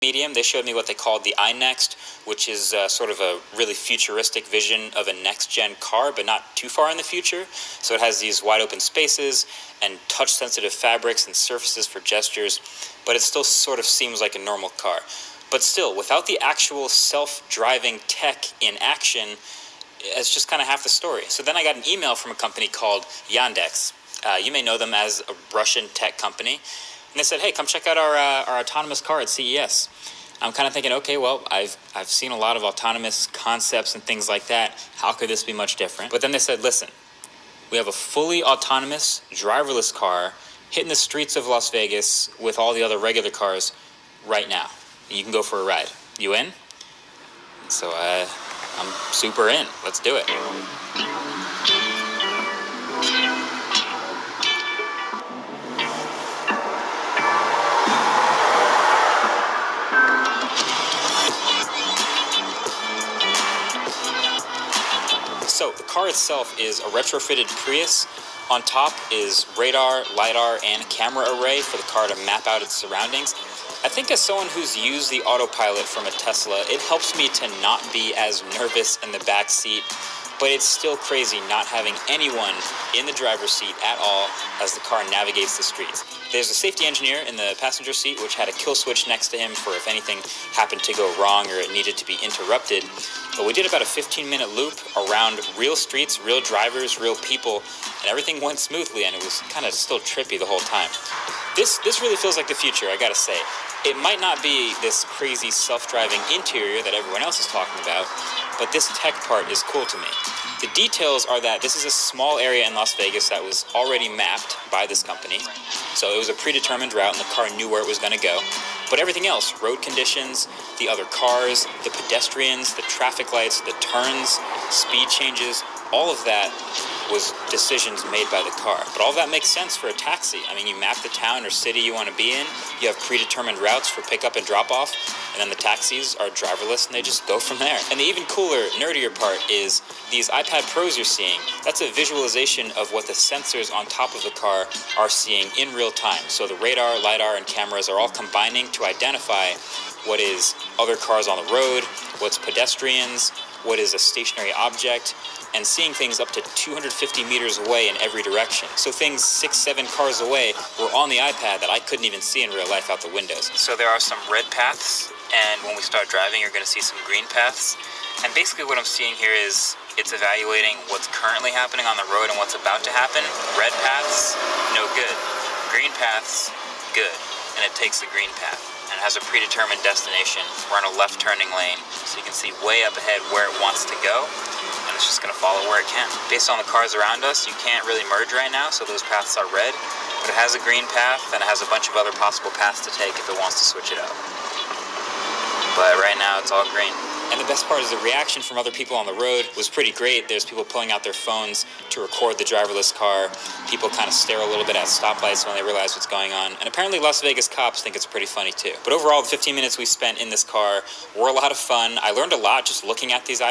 Medium, they showed me what they called the iNext, which is sort of a really futuristic vision of a next-gen car, but not too far in the future. So it has these wide open spaces and touch-sensitive fabrics and surfaces for gestures, but it still sort of seems like a normal car. But still, without the actual self-driving tech in action, it's just kind of half the story. So then I got an email from a company called Yandex. You may know them as a Russian tech company. And they said, hey, come check out our autonomous car at CES. I'm kind of thinking, okay, well, I've seen a lot of autonomous concepts and things like that. How could this be much different? But then they said, listen, we have a fully autonomous, driverless car hitting the streets of Las Vegas with all the other regular cars right now. You can go for a ride. You in? So I'm super in. Let's do it. So the car itself is a retrofitted Prius. On top is radar, LiDAR, and camera array for the car to map out its surroundings. I think as someone who's used the autopilot from a Tesla, it helps me to not be as nervous in the back seat, but it's still crazy not having anyone in the driver's seat at all as the car navigates the streets. There's a safety engineer in the passenger seat which had a kill switch next to him for if anything happened to go wrong or it needed to be interrupted. But we did about a 15-minute loop around real streets, real drivers, real people, and everything went smoothly, and it was kind of still trippy the whole time. This really feels like the future, I gotta say. It might not be this crazy self-driving interior that everyone else is talking about, but this tech part is cool to me. The details are that this is a small area in Las Vegas that was already mapped by this company. So it was a predetermined route and the car knew where it was going to go. But everything else, road conditions, the other cars, the pedestrians, the traffic lights, the turns, speed changes, all of that was decisions made by the car. But all of that makes sense for a taxi. I mean, you map the town or city you want to be in, you have predetermined routes for pickup and drop off, and then the taxis are driverless and they just go from there. And the even cooler, nerdier part is these iPad Pros you're seeing, that's a visualization of what the sensors on top of the car are seeing in real time. So the radar, LiDAR, and cameras are all combining to identify what is other cars on the road, what's pedestrians, what is a stationary object, and seeing things up to 250 meters away in every direction. So things 6-7 cars away were on the iPad that I couldn't even see in real life out the windows. So there are some red paths, and when we start driving, you're gonna see some green paths. And basically what I'm seeing here is it's evaluating what's currently happening on the road and what's about to happen. Red paths, no good. Green paths, good. And it takes the green path and has a predetermined destination. We're in a left turning lane, so you can see way up ahead where it wants to go, and it's just gonna follow where it can. Based on the cars around us, you can't really merge right now, so those paths are red, but it has a green path, and it has a bunch of other possible paths to take if it wants to switch it up. But right now, it's all green. And the best part is the reaction from other people on the road was pretty great. There's people pulling out their phones to record the driverless car. People kind of stare a little bit at stoplights when they realize what's going on. And apparently Las Vegas cops think it's pretty funny too. But overall, the 15 minutes we spent in this car were a lot of fun. I learned a lot just looking at these